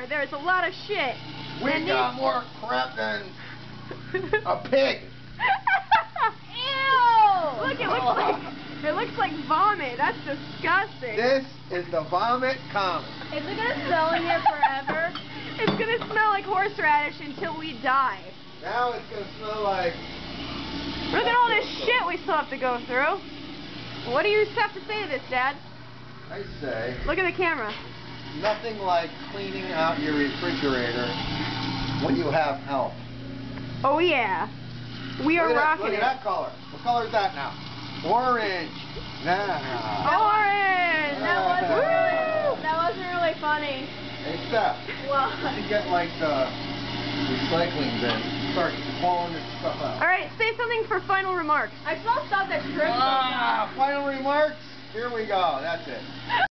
there, there's a lot of shit. We got more crap than a pig. Ew! Look, it looks like vomit. That's disgusting. This is the vomit common. Is it gonna smell in here forever? It's gonna smell like horseradish until we die. Now it's gonna smell like... Look at all this shit we still have to go through. What do you have to say to this, Dad? I say... Look at the camera. Nothing like cleaning out your refrigerator when you have help. Oh yeah. We are rocking it. Look at that color. What color is that now? Orange. Now. Orange! That wasn't really funny. Hey, Steph. What? You get like the recycling bin. Start pulling this stuff out. Alright, say something for final remarks. I saw stuff that tripped. Final remarks? Here we go. That's it.